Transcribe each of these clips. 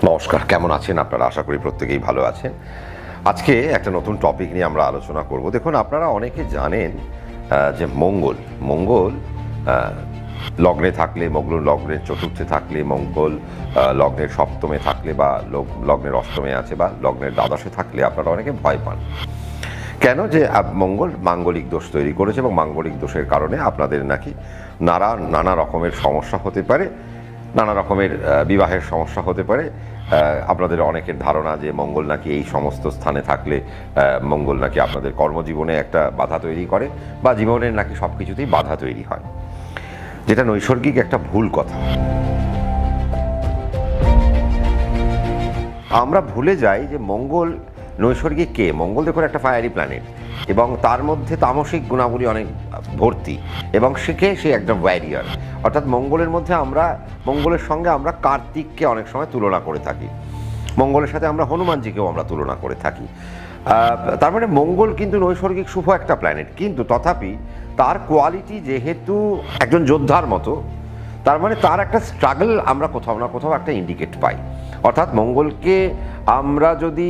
নমস্কার, কেমন আছেন আপনারা? আশা করি প্রত্যেকেই ভালো আছেন। আজকে একটা নতুন টপিক নিয়ে আমরা আলোচনা করব। দেখুন, আপনারা অনেকে জানেন যে মঙ্গল লগ্নে থাকলে, লগ্নের চতুর্থে থাকলে, মঙ্গল লগ্নের সপ্তমে থাকলে বা লগ্নের অষ্টমে আছে বা লগ্নের দ্বাদশে থাকলে আপনারা অনেকে ভয় পান। কেন? যে মঙ্গল মাঙ্গলিক দোষ তৈরি করেছে এবং মাঙ্গলিক দোষের কারণে আপনাদের নাকি নানা রকমের সমস্যা হতে পারে, নানা রকমের বিবাহের সমস্যা হতে পারে। আপনাদের অনেকের ধারণা যে মঙ্গল নাকি এই সমস্ত স্থানে থাকলে মঙ্গল নাকি আপনাদের কর্মজীবনে একটা বাধা তৈরি করে বা জীবনের নাকি সব কিছুতেই বাধা তৈরি হয়, যেটা নৈসর্গিক একটা ভুল কথা। আমরা ভুলে যাই যে মঙ্গল নৈসর্গিক কে? মঙ্গল দেখুন একটা ফায়ারি প্ল্যানেট এবং তার মধ্যে তামসিক গুণাবলী অনেক ভর্তি এবং সে একটা ওয়ারিয়ার। অর্থাৎ মঙ্গলের সঙ্গে আমরা কার্তিককে অনেক সময় তুলনা করে থাকি, মঙ্গলের সাথে আমরা হনুমানজিকেও আমরা তুলনা করে থাকি। তার মানে মঙ্গল কিন্তু নৈসর্গিক শুভ একটা প্ল্যানেট, কিন্তু তথাপি তার কোয়ালিটি যেহেতু একজন যোদ্ধার মতো, তার মানে তার একটা স্ট্রাগল আমরা কোথাও না কোথাও একটা ইন্ডিকেট পাই। অর্থাৎ মঙ্গলকে আমরা যদি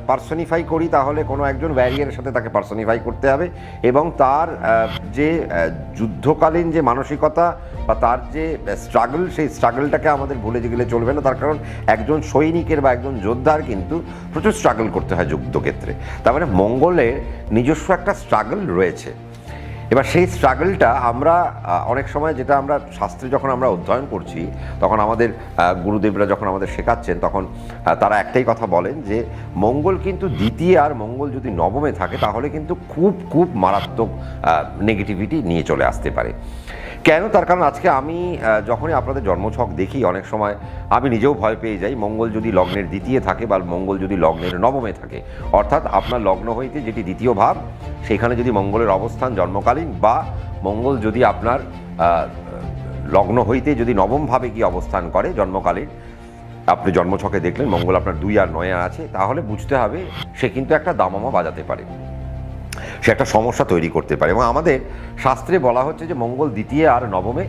পার্সনিফাই করি তাহলে কোনো একজন ওয়ারিয়ারের সাথে তাকে পার্সনিফাই করতে হবে এবং তার যে যুদ্ধকালীন যে মানসিকতা বা তার যে স্ট্রাগল, সেই স্ট্রাগলটাকে আমাদের ভুলে গেলে চলবে না। তার কারণ একজন সৈনিকের বা একজন যোদ্ধার কিন্তু প্রচুর স্ট্রাগল করতে হয় যুদ্ধক্ষেত্রে। তার মানে মঙ্গলের নিজস্ব একটা স্ট্রাগল রয়েছে। এবার সেই স্ট্রাগলটা আমরা অনেক সময়, যেটা আমরা শাস্ত্রে যখন আমরা অধ্যয়ন করছি, তখন আমাদের গুরুদেবরা যখন আমাদের শেখাচ্ছেন, তখন তারা একটাই কথা বলেন যে মঙ্গল কিন্তু দ্বিতীয় আর মঙ্গল যদি নবমে থাকে তাহলে কিন্তু খুব খুব মারাত্মক নেগেটিভিটি নিয়ে চলে আসতে পারে। কেন? তার কারণ আজকে আমি যখনই আপনাদের জন্মছক দেখি, অনেক সময় আমি নিজেও ভয় পেয়ে যাই। মঙ্গল যদি লগ্নের দ্বিতীয় থাকে বা মঙ্গল যদি লগ্নের নবমে থাকে, অর্থাৎ আপনার লগ্ন হইতে যেটি দ্বিতীয় ভাব, সেখানে যদি মঙ্গলের অবস্থান জন্মকালীন বা মঙ্গল যদি আপনার লগ্ন হইতে যদি নবম ভাবে গিয়ে অবস্থান করে জন্মকালীন, আপনি জন্মছকে দেখলেন মঙ্গল আপনার 2 আর 9 আছে, তাহলে বুঝতে হবে সে কিন্তু একটা দামামা বাজাতে পারে, সে একটা সমস্যা তৈরি করতে পারে। এবং আমাদের শাস্ত্রে বলা হচ্ছে যে মঙ্গল দ্বিতীয় আর নবমে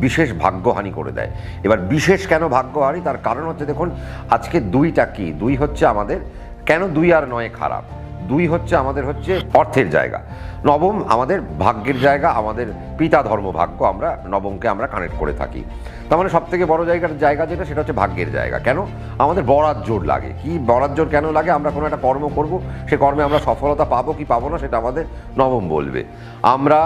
বিশেষ ভাগ্যহানি করে দেয়। এবার বিশেষ কেন ভাগ্যহানি? তার কারণ হচ্ছে, দেখুন আজকে 2টা কি? 2 হচ্ছে আমাদের, কেন 2 আর 9 খারাপ? 2 হচ্ছে আমাদের অর্থের জায়গা, নবম আমাদের ভাগ্যের জায়গা, আমাদের পিতা ধর্ম ভাগ্য, আমরা নবমকে আমরা কানেক্ট করে থাকি। তার মানে সব থেকে বড় জায়গা যেটা, সেটা হচ্ছে ভাগ্যের জায়গা। কেন? আমাদের বরাত জোর লাগে। কি বরাত জোর কেন লাগে? আমরা কোনো একটা কর্ম করব, সে কর্মে আমরা সফলতা পাবো কি পাবো না সেটা আমাদের নবম বলবে। আমরা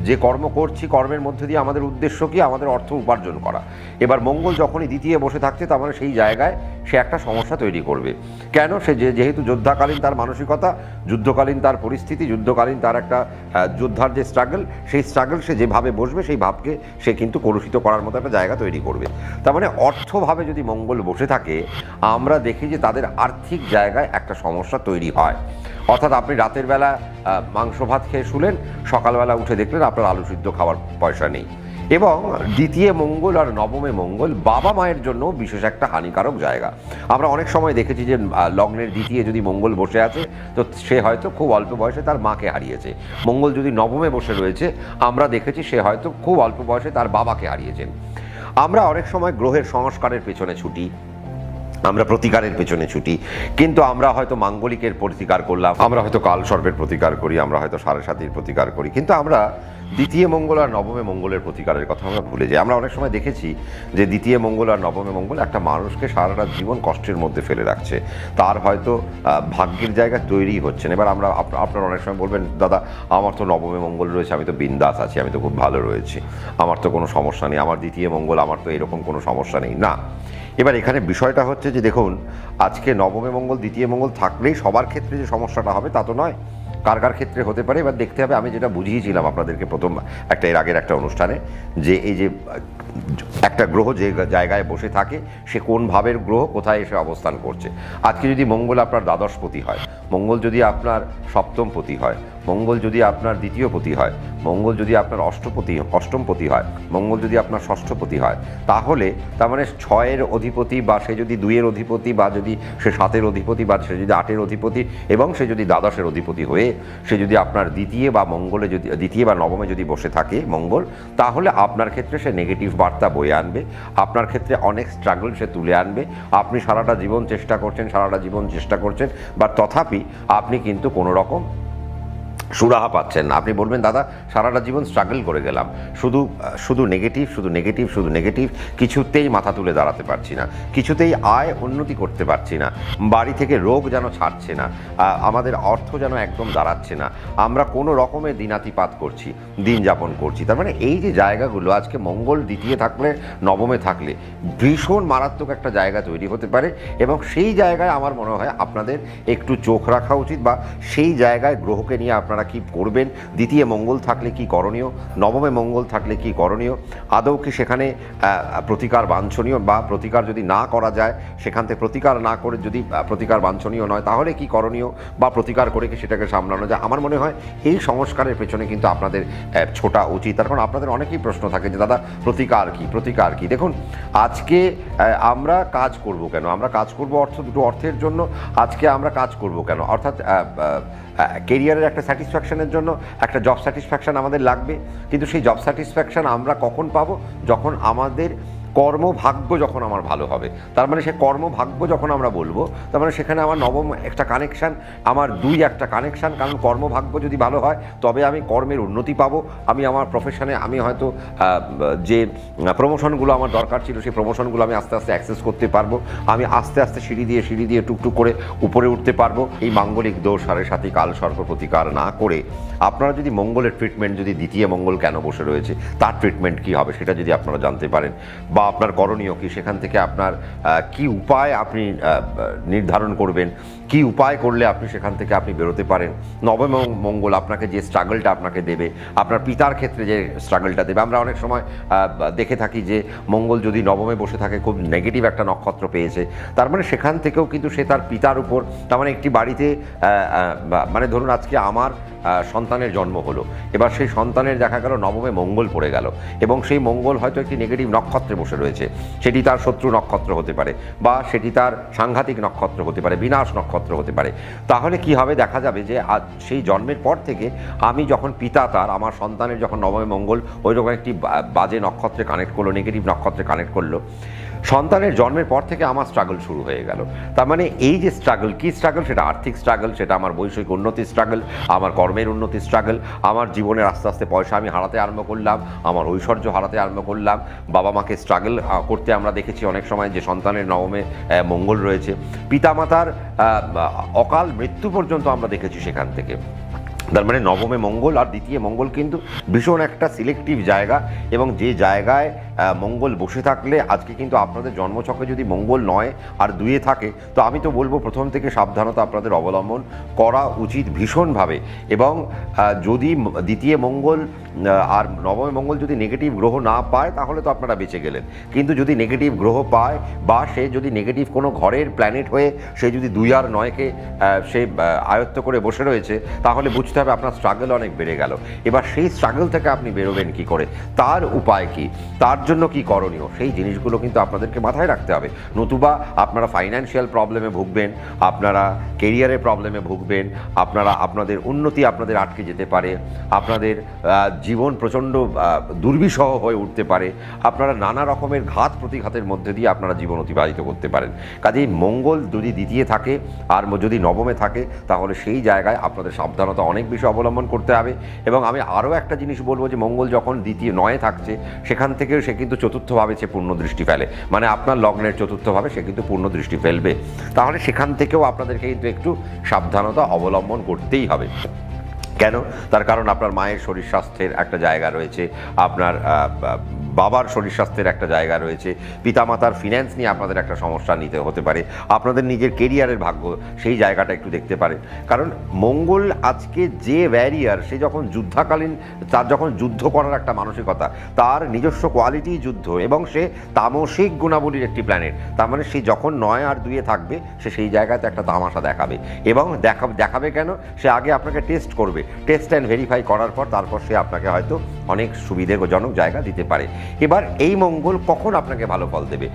যে কর্ম করছি, কর্মের মধ্যে দিয়ে আমাদের উদ্দেশ্য কি? আমাদের অর্থ উপার্জন করা। এবার মঙ্গল যখনই দ্বিতীয় বসে থাকছে, তার মানে সেই জায়গায় সে একটা সমস্যা তৈরি করবে। কেন? সে যেহেতু যোদ্ধাকালীন তার মানসিকতা, যুদ্ধকালীন তার পরিস্থিতি, যুদ্ধকালীন তার একটা যোদ্ধার যে স্ট্রাগল, সেই স্ট্রাগল সে যেভাবে বসবে সেই ভাবকে সে কিন্তু কলুষিত করার মতো একটা জায়গা তৈরি করবে। তার মানে অর্থভাবে যদি মঙ্গল বসে থাকে, আমরা দেখি যে তাদের আর্থিক জায়গায় একটা সমস্যা তৈরি হয়। অর্থাৎ আপনি রাতের বেলা মাংস ভাত খেয়ে শুলেন, সকালবেলা উঠে দেখলেন আপনার আলু সিদ্ধ খাওয়ার পয়সা নেই। এবং দ্বিতীয় মঙ্গল আর নবমে মঙ্গল বাবা মায়ের জন্য বিশেষ একটা হানিকারক জায়গা। আমরা অনেক সময় দেখেছি যে লগ্নের দ্বিতীয় যদি মঙ্গল বসে আছে, তো সে হয়তো খুব অল্প বয়সে তার মাকে হারিয়েছে। মঙ্গল যদি নবমে বসে রয়েছে, আমরা দেখেছি সে হয়তো খুব অল্প বয়সে তার বাবাকে হারিয়েছেন। আমরা অনেক সময় গ্রহের সংস্কারের পেছনে ছুটি, আমরা প্রতিকারের পেছনে ছুটি, কিন্তু আমরা হয়তো মাঙ্গলিকের প্রতিকার করলাম, আমরা হয়তো কালসর্পের প্রতিকার করি, আমরা হয়তো সাড়ে প্রতিকার করি, কিন্তু আমরা দ্বিতীয় মঙ্গল আর নবমে মঙ্গলের প্রতিকারের কথা আমরা ভুলে যাই। আমরা অনেক সময় দেখেছি যে দ্বিতীয় মঙ্গল আর নবমে মঙ্গল একটা মানুষকে সারাটা জীবন কষ্টের মধ্যে ফেলে রাখছে, তার হয়তো ভাগ্যের জায়গা তৈরি হচ্ছে না। এবার আপনারা অনেক সময় বলবেন, দাদা আমার তো নবমে মঙ্গল রয়েছে, আমি তো বিন্দাস আছি, আমি তো খুব ভালো রয়েছি, আমার তো কোনো সমস্যা নেই, আমার দ্বিতীয় মঙ্গল, আমার তো এরকম কোনো সমস্যা নেই। না, এবার এখানে বিষয়টা হচ্ছে যে দেখুন, আজকে নবমে মঙ্গল দ্বিতীয় মঙ্গল থাকলেই সবার ক্ষেত্রে যে সমস্যাটা হবে তা তো নয়, কার ক্ষেত্রে হতে পারে। এবার দেখতে হবে, আমি যেটা বুঝিয়েছিলাম আপনাদেরকে প্রথম এর আগের একটা অনুষ্ঠানে, যে এই যে একটা গ্রহ যে জায়গায় বসে থাকে, সে কোন ভাবের গ্রহ কোথায় এসে অবস্থান করছে। আজকে যদি মঙ্গল আপনার দ্বাদশপতি হয়, মঙ্গল যদি আপনার সপ্তমপতি হয়, মঙ্গল যদি আপনার দ্বিতীয়পতি হয়, মঙ্গল যদি আপনার অষ্টমপতি হয়, মঙ্গল যদি আপনার ষষ্ঠপতি হয়, তাহলে তার মানে 6-এর অধিপতি বা সে যদি 2-এর অধিপতি বা যদি সে 7-এর অধিপতি বা সে যদি 8-এর অধিপতি এবং সে যদি দ্বাদশের অধিপতি হয়ে সে যদি আপনার দ্বিতীয় বা নবমে যদি বসে থাকে মঙ্গল, তাহলে আপনার ক্ষেত্রে সে নেগেটিভ বার্তা বয়ে আনবে, আপনার ক্ষেত্রে অনেক স্ট্রাগল সে তুলে আনবে। আপনি সারাটা জীবন চেষ্টা করছেন বা তথাপি আপনি কিন্তু কোনো রকম সুরাহা পাচ্ছেন না। আপনি বলবেন দাদা সারাটা জীবন স্ট্রাগল করে গেলাম, শুধু নেগেটিভ, কিছুতেই মাথা তুলে দাঁড়াতে পারছি না, কিছুতেই আয় উন্নতি করতে পারছি না, বাড়ি থেকে রোগ যেন ছাড়ছে না, আমাদের অর্থ যেন একদম দাঁড়াচ্ছে না, আমরা কোনো রকমের দিনাতিপাত করছি, দিন যাপন করছি। তার মানে এই যে জায়গাগুলো আজকে মঙ্গল দ্বিতীয় থাকলে নবমে থাকলে ভীষণ মারাত্মক একটা জায়গা তৈরি হতে পারে এবং সেই জায়গায় আমার মনে হয় আপনাদের একটু চোখ রাখা উচিত বা সেই জায়গায় গ্রহকে নিয়ে আপনারা কি করবেন, দ্বিতীয় মঙ্গল থাকলে কি করণীয়, নবমে মঙ্গল থাকলে কি করণীয়, আদৌ কি সেখানে প্রতিকার বাঞ্ছনীয় বা প্রতিকার যদি না করা যায় সেখান থেকে প্রতিকার না করে যদি প্রতিকার বাঞ্ছনীয় নয় তাহলে কি করণীয় বা প্রতিকার করে কি সেটাকে সামলানো যায়। আমার মনে হয় এই সংস্কারের পেছনে কিন্তু আপনাদের ছোটা উচিত। তার কারণ আপনাদের অনেকেই প্রশ্ন থাকে যে দাদা প্রতিকার কি। দেখুন আজকে আমরা কাজ করব কেন, আমরা কাজ করব অর্থের জন্য, আজকে আমরা কাজ করব কেন, অর্থাৎ কেরিয়ারের একটা স্যাটিসফ্যাকশনের জন্য একটা জব স্যাটিসফ্যাকশান আমাদের লাগবে, কিন্তু সেই জব স্যাটিসফ্যাকশান আমরা কখন পাবো, যখন আমাদের কর্মভাগ্য যখন আমার ভালো হবে। তার মানে সে কর্মভাগ্য যখন আমরা বলবো তার মানে সেখানে আমার নবম একটা কানেকশান, আমার 2 একটা কানেকশান, কারণ কর্মভাগ্য যদি ভালো হয় তবে আমি কর্মের উন্নতি পাবো, আমি আমার প্রফেশনে আমি হয়তো যে প্রমোশনগুলো আমার দরকার ছিল সেই প্রমোশনগুলো আমি আস্তে আস্তে অ্যাক্সেস করতে পারবো, আমি আস্তে আস্তে সিঁড়ি দিয়ে টুকটুক করে উপরে উঠতে পারবো। এই মাঙ্গলিক দোষ সাথে কাল সর্প প্রতিকার না করে আপনারা যদি মঙ্গলের ট্রিটমেন্ট, যদি দ্বিতীয় মঙ্গল কেন বসে রয়েছে তার ট্রিটমেন্ট কী হবে সেটা যদি আপনারা জানতে পারেন বা আপনার করণীয় কি, সেখান থেকে আপনার কি উপায় আপনি নির্ধারণ করবেন, কি উপায় করলে আপনি সেখান থেকে আপনি বেরোতে পারেন, নবম মঙ্গল আপনাকে যে স্ট্রাগলটা আপনাকে দেবে, আপনার পিতার ক্ষেত্রে যে স্ট্রাগলটা দেবে। আমরা অনেক সময় দেখে থাকি যে মঙ্গল যদি নবমে বসে থাকে খুব নেগেটিভ একটা নক্ষত্র পেয়েছে, তার মানে সেখান থেকেও কিন্তু সে তার পিতার উপর, তার মানে একটি বাড়িতে মানে ধরুন আজকে আমার সন্তানের জন্ম হলো, এবার সেই সন্তানের দেখা গেল নবমে মঙ্গল পড়ে গেল এবং সেই মঙ্গল হয়তো একটি নেগেটিভ নক্ষত্রে বসে রয়েছে, সেটি তার শত্রু নক্ষত্র হতে পারে বা সেটি তার সাংঘাতিক নক্ষত্র হতে পারে, বিনাশ নক্ষত্র হতে পারে। তাহলে কি হবে, দেখা যাবে যে আজ সেই জন্মের পর থেকে আমি যখন পিতা তার আমার সন্তানের যখন নবমে মঙ্গল ওই রকম একটি বাজে নক্ষত্রে কানেক্ট করলো, নেগেটিভ নক্ষত্রে কানেক্ট করলো, সন্তানের জন্মের পর থেকে আমার স্ট্রাগল শুরু হয়ে গেল। তার মানে এই যে স্ট্রাগল, কি স্ট্রাগল, সেটা আর্থিক স্ট্রাগল, সেটা আমার বৈষয়িক উন্নতির স্ট্রাগল, আমার কর্মের উন্নতির স্ট্রাগল, আমার জীবনের আস্তে আস্তে পয়সা আমি হারাতে আরম্ভ করলাম, আমার ঐশ্বর্য হারাতে আরম্ভ করলাম, বাবা মাকে স্ট্রাগল করতে আমরা দেখেছি অনেক সময় যে সন্তানের নবমে মঙ্গল রয়েছে, পিতামাতার অকাল মৃত্যু পর্যন্ত আমরা দেখেছি সেখান থেকে। তার মানে নবমে মঙ্গল আর দ্বিতীয় মঙ্গল কিন্তু ভীষণ একটা সিলেক্টিভ জায়গা এবং যে জায়গায় মঙ্গল বসে থাকলে আজকে কিন্তু আপনাদের জন্মছকে যদি মঙ্গল 9 আর 2 থাকে তো আমি তো বলবো প্রথম থেকে সাবধানতা আপনাদের অবলম্বন করা উচিত ভীষণভাবে। এবং যদি দ্বিতীয় মঙ্গল আর নবমে মঙ্গল যদি নেগেটিভ গ্রহ না পায় তাহলে তো আপনারা বেঁচে গেলেন, কিন্তু যদি নেগেটিভ গ্রহ পায় বা সে যদি নেগেটিভ কোনো ঘরের প্ল্যানেট হয়ে সে যদি 2 আর 9-কে সে আয়ত্ত করে বসে রয়েছে তাহলে বুঝতে হবে আপনার স্ট্রাগল অনেক বেড়ে গেল। এবার সেই স্ট্রাগল থেকে আপনি বেরোবেন কি করে, তার উপায় কি, তার জন্য কি করণীয়, সেই জিনিসগুলো কিন্তু আপনাদেরকে মাথায় রাখতে হবে। নতুবা আপনারা ফাইন্যান্সিয়াল প্রবলেমে ভুগবেন, আপনারা কেরিয়ারের প্রবলেমে ভুগবেন, আপনাদের উন্নতি আপনাদের আটকে যেতে পারে, আপনাদের জীবন প্রচণ্ড দুর্বিষহ হয়ে উঠতে পারে, আপনারা নানা রকমের ঘাত প্রতিঘাতের মধ্যে দিয়ে আপনারা জীবন অতিবাহিত করতে পারেন। কাজেই মঙ্গল যদি দ্বিতীয় থাকে আর যদি নবমে থাকে তাহলে সেই জায়গায় আপনাদের সাবধানতা অনেক বেশি অবলম্বন করতে হবে। এবং আমি আরও একটা জিনিস বলবো যে মঙ্গল যখন দ্বিতীয় 9-এ থাকছে সেখান থেকেও সে কিন্তু চতুর্থভাবে সে পূর্ণ দৃষ্টি ফেলে, মানে আপনার লগ্নের চতুর্থভাবে সে কিন্তু পূর্ণ দৃষ্টি ফেলবে, তাহলে সেখান থেকেও আপনাদেরকে কিন্তু একটু সাবধানতা অবলম্বন করতেই হবে। কেন, তার কারণ আপনার মায়ের শরীর স্বাস্থ্যের একটা জায়গা রয়েছে, আপনার বাবার শরীর স্বাস্থ্যের একটা জায়গা রয়েছে, পিতামাতার ফিন্যান্স নিয়ে আপনাদের একটা সমস্যা নিতে হতে পারে, আপনাদের নিজের কেরিয়ারের ভাগ্য সেই জায়গাটা একটু দেখতে পারে। কারণ মঙ্গল আজকে যে ব্যারিয়ার, সে যখন যুদ্ধাকালীন, তার যখন যুদ্ধ করার একটা মানসিকতা, তার নিজস্ব কোয়ালিটি যুদ্ধ, এবং সে তামসিক গুণাবলীর একটি প্ল্যানেট। তার মানে সে যখন 9 আর 2 থাকবে, সে সেই জায়গাতে একটা তামাশা দেখাবে। এবং দেখাবে কেন? সে আগে আপনাকে টেস্ট করবে, টেস্ট অ্যান্ড ভেরিফাই করার পর তারপর সে আপনাকে হয়তো অনেক সুবিধাজনক জায়গা দিতে পারে। এবার এই মঙ্গল কখন আপনাকে ভালো ফল দেবে?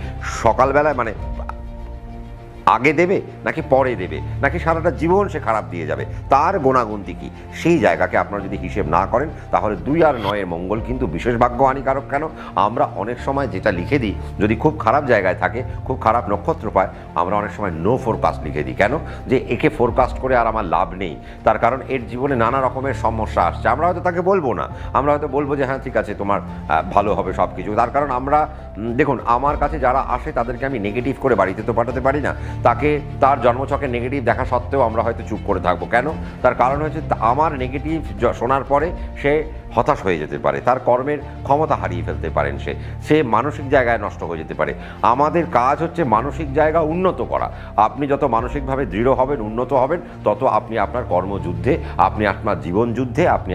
সকালবেলায়, মানে আগে দেবে নাকি পরে দেবে, নাকি সারাটা জীবন সে খারাপ দিয়ে যাবে, তার গুণাগুণটি কী, সেই জায়গাকে আপনারা যদি হিসেব না করেন, তাহলে 2 আর 9 মঙ্গল কিন্তু বিশেষ ভাগ্য হানিকারক। কেন? আমরা অনেক সময় যেটা লিখে দিই, যদি খুব খারাপ জায়গায় থাকে, খুব খারাপ নক্ষত্র পায়, আমরা অনেক সময় নো ফোরকাস্ট লিখে দিই। কেন? যে একে ফোরকাস্ট করে আর আমার লাভ নেই। তার কারণ এর জীবনে নানা রকমের সমস্যা আসছে। আমরা হয়তো তাকে বলবো না, আমরা হয়তো বলবো যে হ্যাঁ ঠিক আছে, তোমার ভালো হবে সব কিছু। তার কারণ আমরা, দেখুন, আমার কাছে যারা আসে তাদেরকে আমি নেগেটিভ করে বাড়িতে তো পাঠাতে পারি না। তাকে তার জন্মছকে নেগেটিভ দেখা সত্ত্বেও আমরা হয়তো চুপ করে থাকবো। কেন? তার কারণ হচ্ছে আমার নেগেটিভ শোনার পরে সে হতাশ হয়ে যেতে পারে, তার কর্মের ক্ষমতা হারিয়ে ফেলতে পারেন, সে মানসিক জায়গায় নষ্ট হয়ে যেতে পারে। আমাদের কাজ হচ্ছে মানসিক জায়গা উন্নত করা। আপনি যত মানসিকভাবে দৃঢ় হবেন, উন্নত হবেন, তত আপনি আপনার কর্মযুদ্ধে, আপনি আপনার জীবন যুদ্ধে আপনি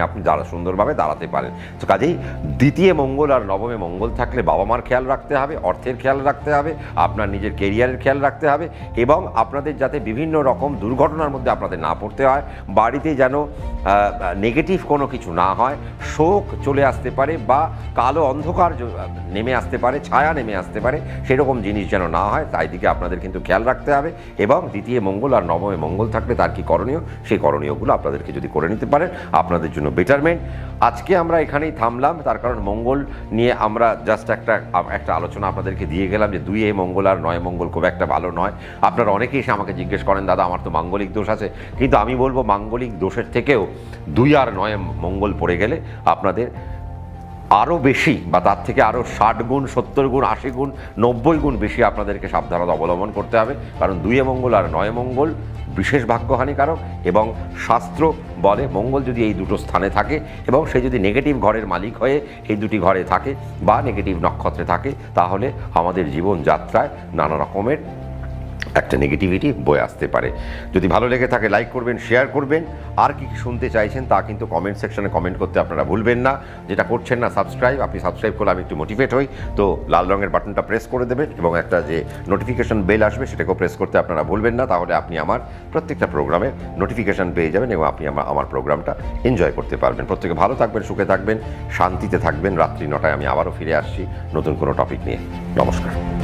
সুন্দরভাবে দাঁড়াতে পারেন। তো কাজেই 2 মঙ্গল আর 9 মঙ্গল থাকলে বাবা মার খেয়াল রাখতে হবে, অর্থের খেয়াল রাখতে হবে, আপনার নিজের কেরিয়ারের খেয়াল রাখতে হবে, এবং আপনাদের যাতে বিভিন্ন রকম দুর্ঘটনার মধ্যে আপনাদের না পড়তে হয়, বাড়িতে যেন নেগেটিভ কোনো কিছু না হয়, শোক চলে আসতে পারে বা কালো অন্ধকার নেমে আসতে পারে, ছায়া নেমে আসতে পারে, সেরকম জিনিস যেন না হয়, তাই দিকে আপনাদের কিন্তু খেয়াল রাখতে হবে। এবং 2 মঙ্গল আর 9 মঙ্গল থাকলে তার কি করণীয়, সেই করণীয়গুলো আপনাদেরকে যদি করে নিতে পারেন, আপনাদের জন্য বেটারমেন্ট। আজকে আমরা এখানেই থামলাম, তার কারণ মঙ্গল নিয়ে আমরা জাস্ট একটা আলোচনা আপনাদেরকে দিয়ে গেলাম যে 2 মঙ্গল আর 9 মঙ্গল খুব একটা ভালো নয়। আপনারা অনেকেই এসে আমাকে জিজ্ঞেস করেন, দাদা আমার তো মাঙ্গলিক দোষ আছে, কিন্তু আমি বলবো মাঙ্গলিক দোষের থেকেও 2 আর 9 মঙ্গল পড়ে গেলে আপনাদের আরও বেশি, বা তার থেকে আরও 60 গুণ, 70 গুণ, 80 গুণ, 90 গুণ বেশি আপনাদেরকে সাবধানতা অবলম্বন করতে হবে। কারণ 2 মঙ্গল আর 9 মঙ্গল বিশেষ ভাগ্যহানিকারক, এবং শাস্ত্র বলে মঙ্গল যদি এই দুটো স্থানে থাকে এবং সে যদি নেগেটিভ ঘরের মালিক হয়ে এই দুটি ঘরে থাকে বা নেগেটিভ নক্ষত্রে থাকে, তাহলে আমাদের জীবনযাত্রায় নানা রকমের একটা নেগেটিভিটি বয়ে আসতে পারে। যদি ভালো লেগে থাকে লাইক করবেন, শেয়ার করবেন। আর কি কি শুনতে চাইছেন তা কিন্তু কমেন্ট সেকশনে কমেন্ট করতে আপনারা ভুলবেন না। যেটা করছেন না সাবস্ক্রাইব, আপনি সাবস্ক্রাইব করলে আমি একটু মোটিভেট হই, তো লাল রঙের বাটনটা প্রেস করে দেবেন এবং একটা যে নোটিফিকেশন বেল আসবে সেটাকেও প্রেস করতে আপনারা ভুলবেন না। তাহলে আপনি আমার প্রত্যেকটা প্রোগ্রামে নোটিফিকেশান পেয়ে যাবেন এবং আপনি আমার প্রোগ্রামটা এনজয় করতে পারবেন। প্রত্যেকে ভালো থাকবেন, সুখে থাকবেন, শান্তিতে থাকবেন। রাত্রি 9টায় আমি আবারও ফিরে আসছি নতুন কোনো টপিক নিয়ে। নমস্কার।